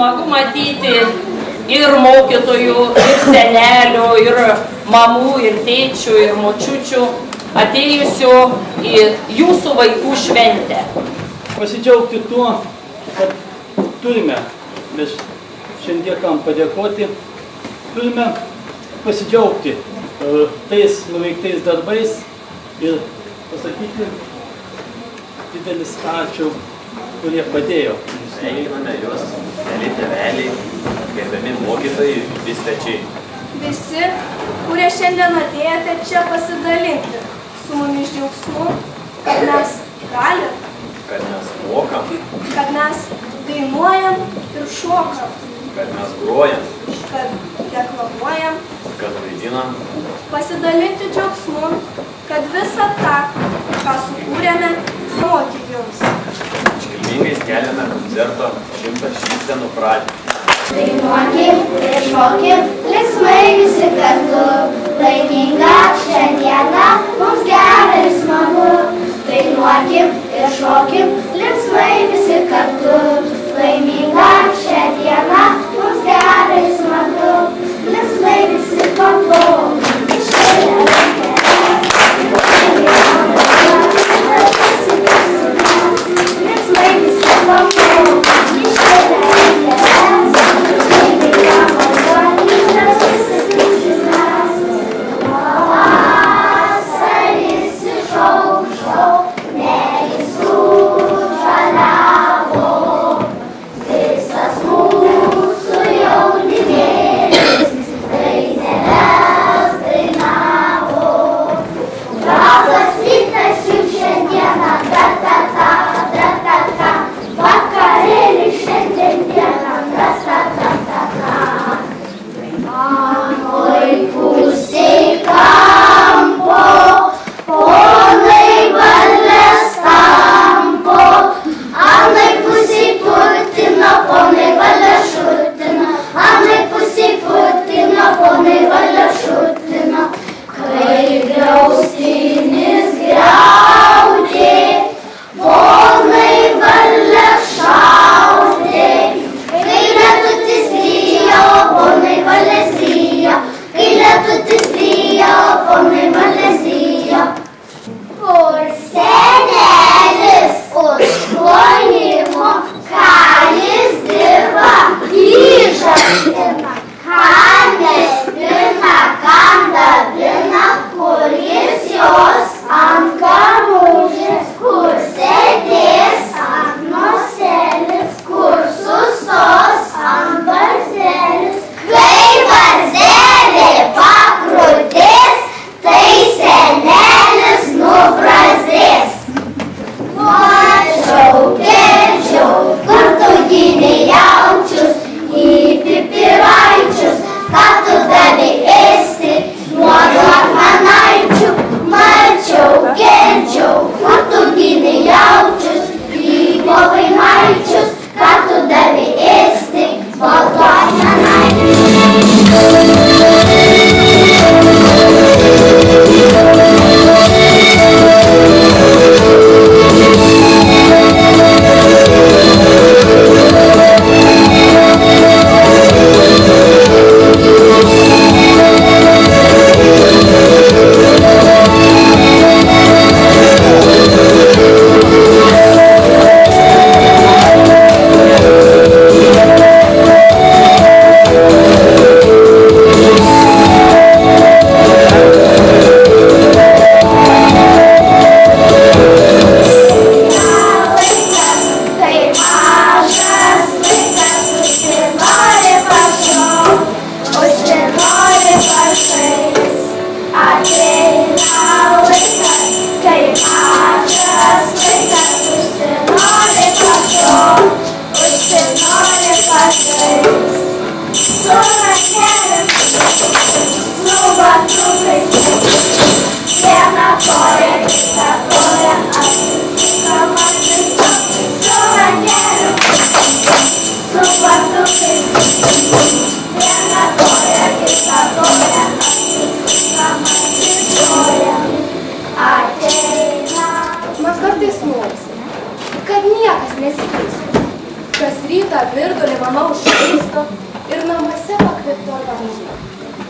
smagu matyti ir mokytojų, ir senelių, ir mamų, ir tėčių, ir močiučių atėjusių į jūsų vaikų šventę. Pasidžiaugti tuo, kad turime mes šiandiekam padėkoti, turime pasidžiaugti tais nuveiktais darbais ir pasakyti didelis ačiū, kurie padėjo. Sveikiname juos, mėly tėveliai, gerbiami mokytojai, visi svečiai. Visi, kurie šiandien atėjote čia pasidalinti su mumis džiaugsmu, kad mes galim, kad mes mokam, kad mes dainuojam ir šokam, kad mes grojam, kad deklamuojam, kad vaidinam, pasidalinti džiaugsmu, kad visą tą, ką sukūrėme, duoti jums. iškilmingai skelbiame koncerto 100 šypsenų pradžią. Dainuokim ir šokim, linksmai visi kartu, laiminga šiandieną, mums gera ir smagu. Dainuokim ir šokim, linksmai visi kartu, laiminga šiandieną, mums gera ir smagu. Linksmai visi kartu.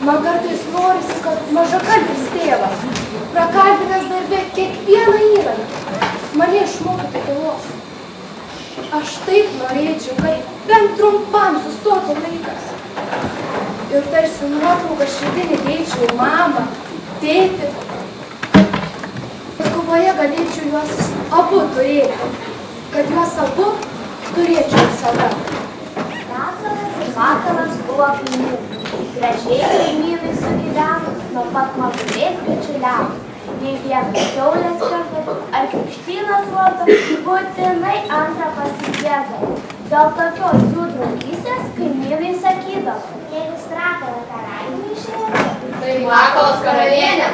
Man kartais norisi, kad mažakalbis tėvas, prakalbinęs darbę kiekvieną įrankį, mane išmokytų tylos. Aš taip norėčiau, kad bent trumpam sustotų laikas. Ir tarsi nuotrauką širdinį dėčiau mamą, tėtį. Skuboje galėčiau juos abu turėti, kad juos abu turėčiau visada. Vasaras ir vakaras buvo kaimynų. Gražiai kaimynai sugyveno, nuo pat mažumės bičiuliavo. Nei vienas kiaulės kartu ar krikštynas rodo, būtinai antrą pasigėdo. Dėl tokios jų draugystės kaimynai sakydavo. Jeigu Strakala karalienė išėjo, tai Makalas karalienė.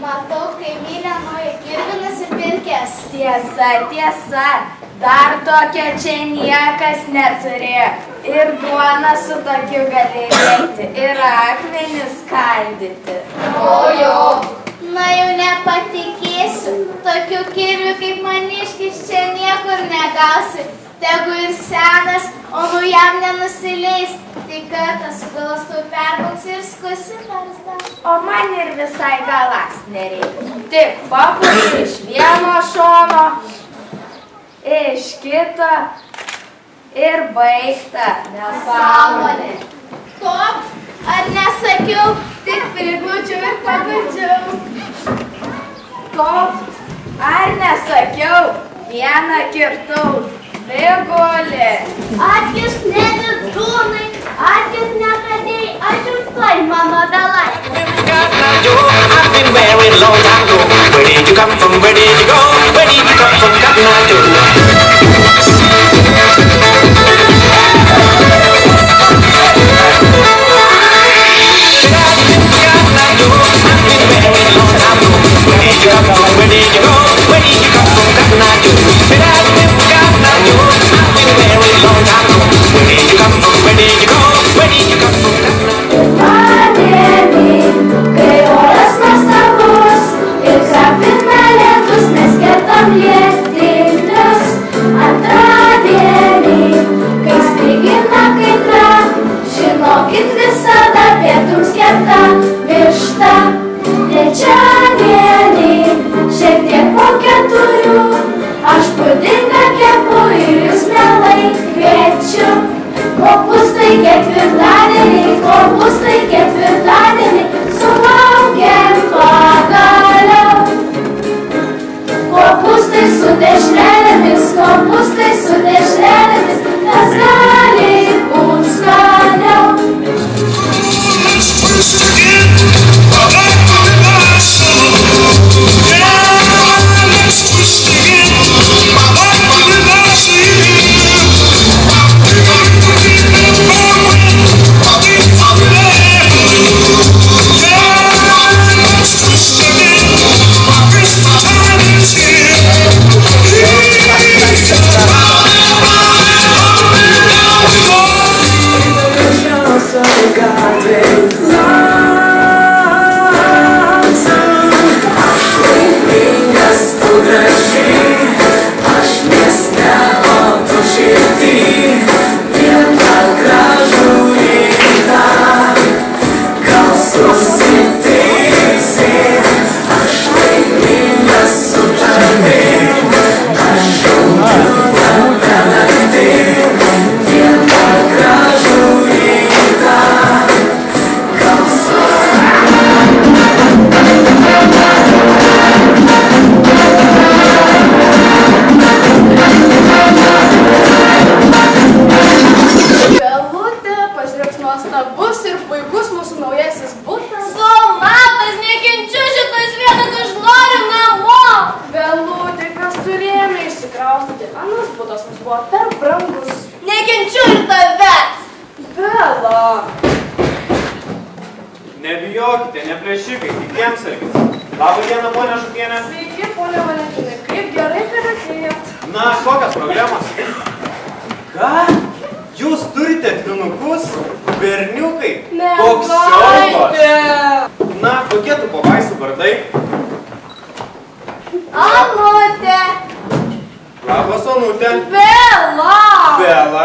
Matau kaimynę naują kirvį nusipirkęs. Tiesa, tiesa, dar tokio čia niekas neturėjo. Ir duoną su tokiu galėjo eiti, ir akmenis skaldyti. Ojo. Na jau nepatikėsiu, tokių kirvių kaip maniškis čia niekur negausi. Tegu ir senas, o nu jam nenusileis. Tai kartą su galas tau perbuks ir skusi parzda. O man ir visai galas nereikia. Tik papusi iš vieno šono, iš kito ir baigta. Nesąmonė. Top, ar nesakiau, tik prigūčiau ir pagūdžiau. Top, ar nesakiau, vieną kirtau, vigulį. Akis nedidūnai, akis nekadėjai, aš jums toj mano dalai. I've been married a long time ago. Where did you come from? Where did you go? Where did you come from? Cotton Eye Joe. Nebijokite, neplėšikai, tik jiems elgis. Labą dieną, ponia Žukienė. Sveiki, ponia Valentinai, kaip gerai, kad atėjot. Na, kokios problemos? Ką? Jūs turite finukus? Berniukai? Koks siaubas? Na, kokie tų pavaisų vardai? Onutė. Labas, Onutė. Bela! Bela.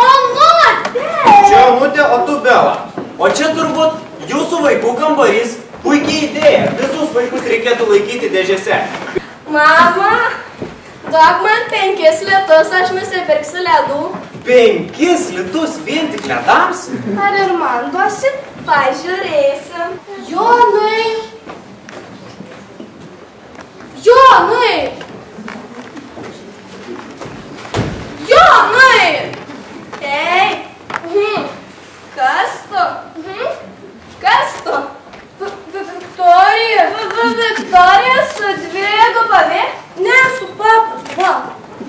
Onutė. Čia Onutė, o tu Bela. O čia turbūt jūsų vaikų kambarys. Puikiai idėja. Visus vaikus reikėtų laikyti dėžėse. Mama, duok man 5 litus, aš nusipirksiu ledų. 5 litus vien tik ledams? Ar ir man duosi? Pažiūrėsim. Jonai! Jonai! Jonai! Ei! Kas tu? Kas tu? Viktorija. Viktorija su dviguba V? Ne, su paprastu.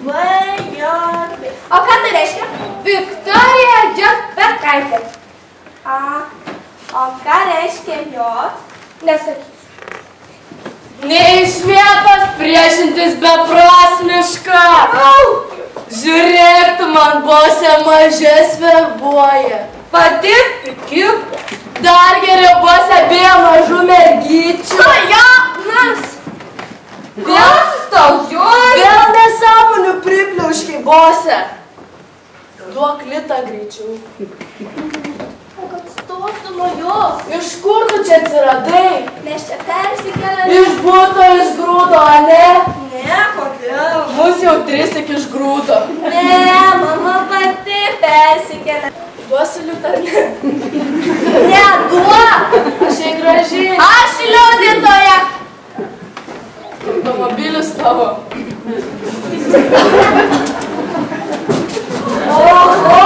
Vajorkai. O ką tai reiškia? Viktorija Džekperkaitė. O ką reiškia jos? Nesakysiu. Nei iš vietos priešintis beprasmiška. Žiūrėk, tu man bosė mažės verbuoja. Pati pikip. Dar geriau bosė bijo mažų mergyčių. Jaunas. Kas tau jos? Vėl nesąmonių pripliauškai, bosė. Duok litą greičiau. O kad stotų nuo jos. Iš kur tu čia atsiradai? Mes čia persikeliame. Iš buto išgrūdo, ne? Ne, kodėl? Mus jau 3 tik išgrūdo. Ne, mama pati persikėlė. Duosi liutą, ne? Ne, duok. Aš jai gražiai. Aš liudytoja. Automobilis tavo. Oho,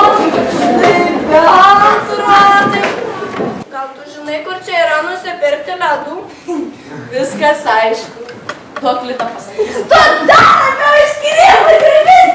tai beatrodai. Gal tu žinai, kur čia yra nusipirkti ledų? Viskas aišku. Duok litą pasakysiu. Tu dar labiau iškirėmus ir vis